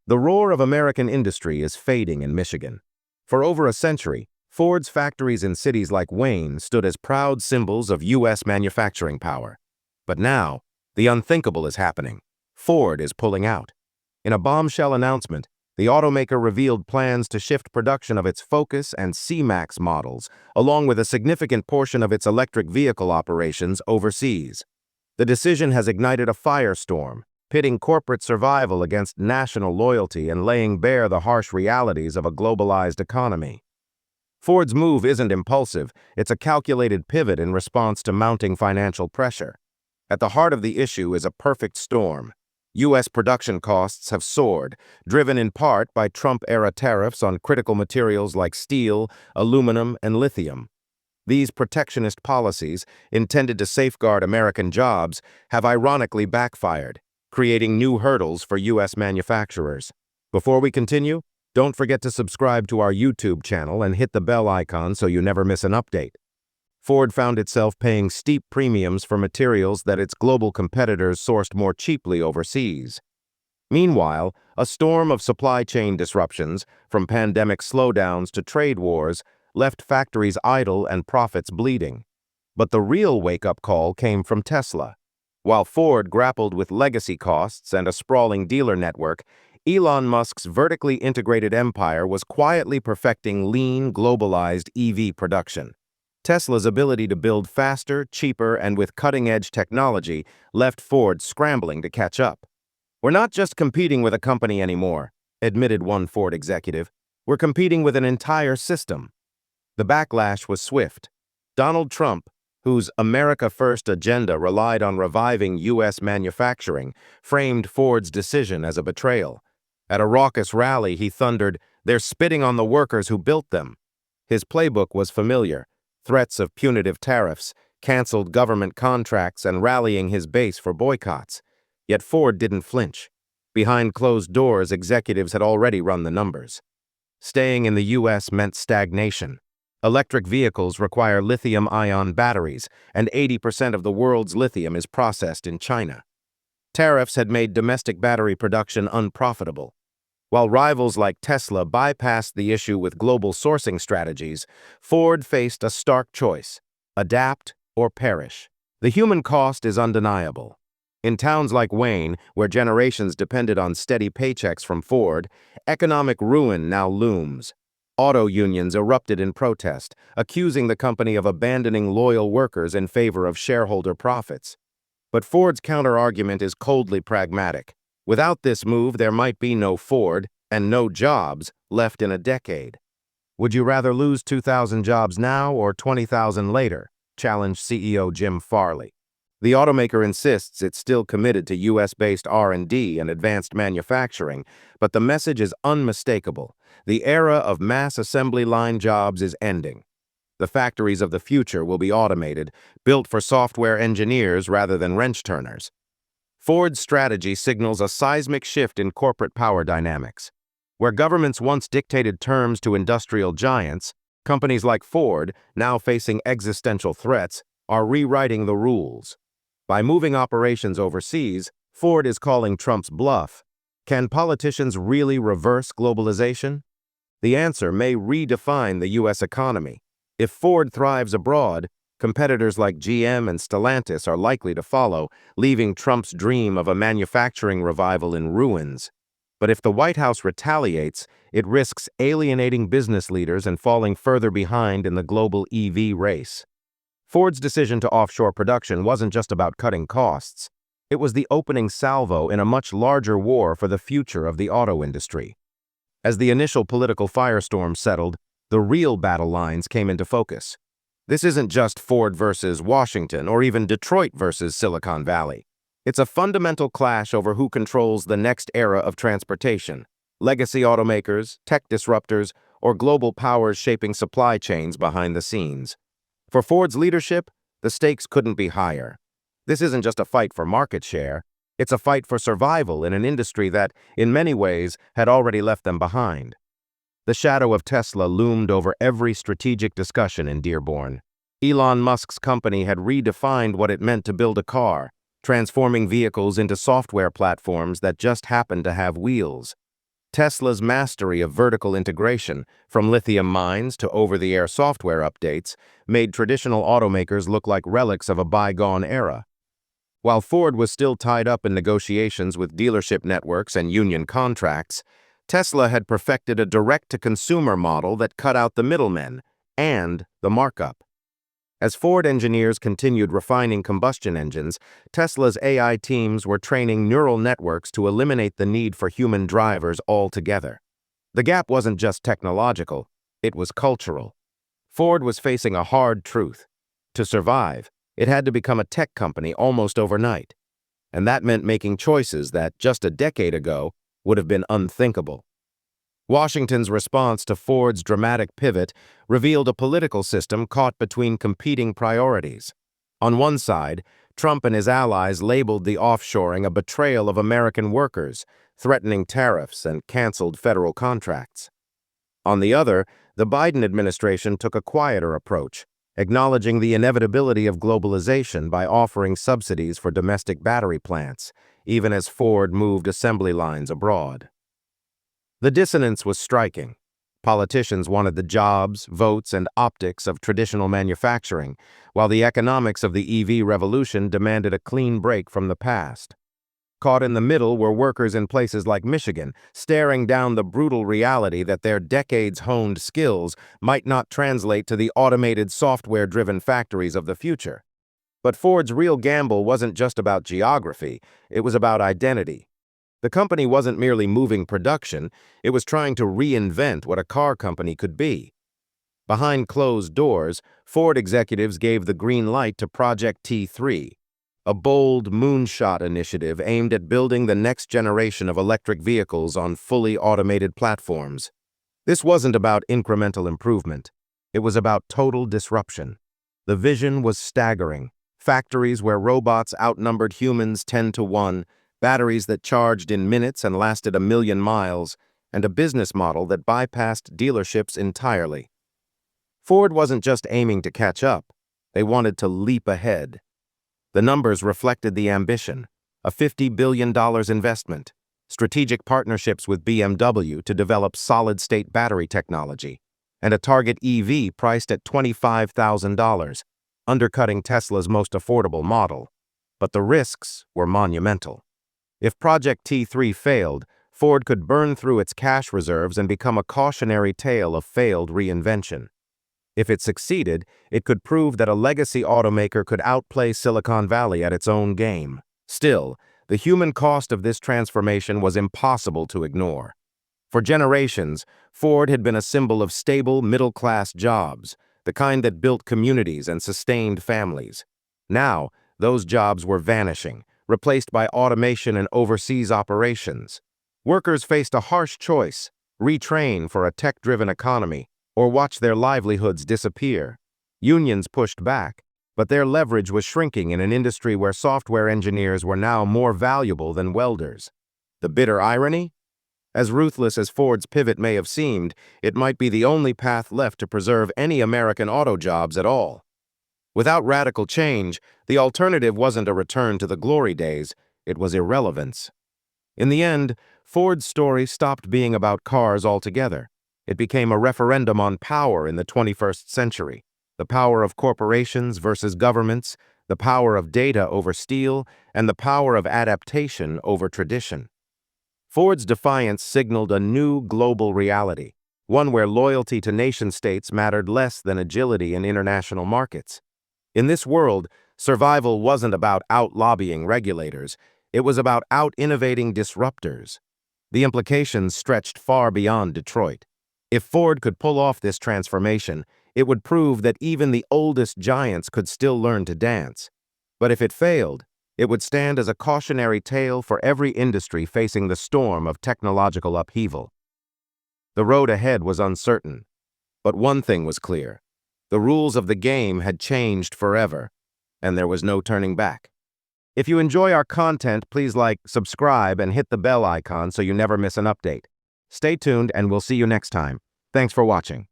The roar of American industry is fading in Michigan. For over a century, Ford's factories in cities like Wayne stood as proud symbols of U.S. manufacturing power. But now, the unthinkable is happening. Ford is pulling out. In a bombshell announcement, the automaker revealed plans to shift production of its Focus and C-Max models, along with a significant portion of its electric vehicle operations overseas. The decision has ignited a firestorm, pitting corporate survival against national loyalty and laying bare the harsh realities of a globalized economy. Ford's move isn't impulsive, it's a calculated pivot in response to mounting financial pressure. At the heart of the issue is a perfect storm. U.S. production costs have soared, driven in part by Trump-era tariffs on critical materials like steel, aluminum, and lithium. These protectionist policies, intended to safeguard American jobs, have ironically backfired, creating new hurdles for U.S. manufacturers. Before we continue, don't forget to subscribe to our YouTube channel and hit the bell icon so you never miss an update. Ford found itself paying steep premiums for materials that its global competitors sourced more cheaply overseas. Meanwhile, a storm of supply chain disruptions, from pandemic slowdowns to trade wars, left factories idle and profits bleeding. But the real wake-up call came from Tesla. While Ford grappled with legacy costs and a sprawling dealer network, Elon Musk's vertically integrated empire was quietly perfecting lean, globalized EV production. Tesla's ability to build faster, cheaper, and with cutting-edge technology left Ford scrambling to catch up. "We're not just competing with a company anymore," admitted one Ford executive. "We're competing with an entire system." The backlash was swift. Donald Trump, whose America First agenda relied on reviving U.S. manufacturing, framed Ford's decision as a betrayal. At a raucous rally, he thundered, "They're spitting on the workers who built them." His playbook was familiar: threats of punitive tariffs, canceled government contracts, and rallying his base for boycotts. Yet Ford didn't flinch. Behind closed doors, executives had already run the numbers. Staying in the U.S. meant stagnation. Electric vehicles require lithium-ion batteries, and 80% of the world's lithium is processed in China. Tariffs had made domestic battery production unprofitable. While rivals like Tesla bypassed the issue with global sourcing strategies, Ford faced a stark choice: adapt or perish. The human cost is undeniable. In towns like Wayne, where generations depended on steady paychecks from Ford, economic ruin now looms. Auto unions erupted in protest, accusing the company of abandoning loyal workers in favor of shareholder profits. But Ford's counter-argument is coldly pragmatic. Without this move, there might be no Ford and no jobs left in a decade. "Would you rather lose 2,000 jobs now or 20,000 later?" challenged CEO Jim Farley. The automaker insists it's still committed to U.S.-based R&D and advanced manufacturing, but the message is unmistakable. The era of mass assembly line jobs is ending. The factories of the future will be automated, built for software engineers rather than wrench-turners. Ford's strategy signals a seismic shift in corporate power dynamics. Where governments once dictated terms to industrial giants, companies like Ford, now facing existential threats, are rewriting the rules. By moving operations overseas, Ford is calling Trump's bluff. Can politicians really reverse globalization? The answer may redefine the U.S. economy. If Ford thrives abroad, competitors like GM and Stellantis are likely to follow, leaving Trump's dream of a manufacturing revival in ruins. But if the White House retaliates, it risks alienating business leaders and falling further behind in the global EV race. Ford's decision to offshore production wasn't just about cutting costs. It was the opening salvo in a much larger war for the future of the auto industry. As the initial political firestorm settled, the real battle lines came into focus. This isn't just Ford versus Washington or even Detroit versus Silicon Valley. It's a fundamental clash over who controls the next era of transportation: legacy automakers, tech disruptors, or global powers shaping supply chains behind the scenes. For Ford's leadership, the stakes couldn't be higher. This isn't just a fight for market share, it's a fight for survival in an industry that, in many ways, had already left them behind. The shadow of Tesla loomed over every strategic discussion in Dearborn. Elon Musk's company had redefined what it meant to build a car, transforming vehicles into software platforms that just happened to have wheels. Tesla's mastery of vertical integration, from lithium mines to over-the-air software updates, made traditional automakers look like relics of a bygone era. While Ford was still tied up in negotiations with dealership networks and union contracts, Tesla had perfected a direct-to-consumer model that cut out the middlemen and the markup. As Ford engineers continued refining combustion engines, Tesla's AI teams were training neural networks to eliminate the need for human drivers altogether. The gap wasn't just technological, it was cultural. Ford was facing a hard truth. To survive, it had to become a tech company almost overnight. And that meant making choices that, just a decade ago, would have been unthinkable. Washington's response to Ford's dramatic pivot revealed a political system caught between competing priorities. On one side, Trump and his allies labeled the offshoring a betrayal of American workers, threatening tariffs and canceled federal contracts. On the other, the Biden administration took a quieter approach, acknowledging the inevitability of globalization by offering subsidies for domestic battery plants, even as Ford moved assembly lines abroad. The dissonance was striking. Politicians wanted the jobs, votes, and optics of traditional manufacturing, while the economics of the EV revolution demanded a clean break from the past. Caught in the middle were workers in places like Michigan, staring down the brutal reality that their decades-honed skills might not translate to the automated software-driven factories of the future. But Ford's real gamble wasn't just about geography, it was about identity. The company wasn't merely moving production, it was trying to reinvent what a car company could be. Behind closed doors, Ford executives gave the green light to Project T3, a bold moonshot initiative aimed at building the next generation of electric vehicles on fully automated platforms. This wasn't about incremental improvement. It was about total disruption. The vision was staggering. Factories where robots outnumbered humans 10 to 1, batteries that charged in minutes and lasted 1,000,000 miles, and a business model that bypassed dealerships entirely. Ford wasn't just aiming to catch up. They wanted to leap ahead. The numbers reflected the ambition: a $50 billion investment, strategic partnerships with BMW to develop solid-state battery technology, and a target EV priced at $25,000, undercutting Tesla's most affordable model. But the risks were monumental. If Project T3 failed, Ford could burn through its cash reserves and become a cautionary tale of failed reinvention. If it succeeded, it could prove that a legacy automaker could outplay Silicon Valley at its own game. Still, the human cost of this transformation was impossible to ignore. For generations, Ford had been a symbol of stable, middle-class jobs, the kind that built communities and sustained families. Now, those jobs were vanishing, replaced by automation and overseas operations. Workers faced a harsh choice: retrain for a tech-driven economy, or watch their livelihoods disappear. Unions pushed back, but their leverage was shrinking in an industry where software engineers were now more valuable than welders. The bitter irony? As ruthless as Ford's pivot may have seemed, it might be the only path left to preserve any American auto jobs at all. Without radical change, the alternative wasn't a return to the glory days, it was irrelevance. In the end, Ford's story stopped being about cars altogether. It became a referendum on power in the 21st century. The power of corporations versus governments, the power of data over steel, and the power of adaptation over tradition. Ford's defiance signaled a new global reality, one where loyalty to nation-states mattered less than agility in international markets. In this world, survival wasn't about out-lobbying regulators, it was about out-innovating disruptors. The implications stretched far beyond Detroit. If Ford could pull off this transformation, it would prove that even the oldest giants could still learn to dance. But if it failed, it would stand as a cautionary tale for every industry facing the storm of technological upheaval. The road ahead was uncertain, but one thing was clear. The rules of the game had changed forever, and there was no turning back. If you enjoy our content, please like, subscribe, and hit the bell icon so you never miss an update. Stay tuned, and we'll see you next time. Thanks for watching.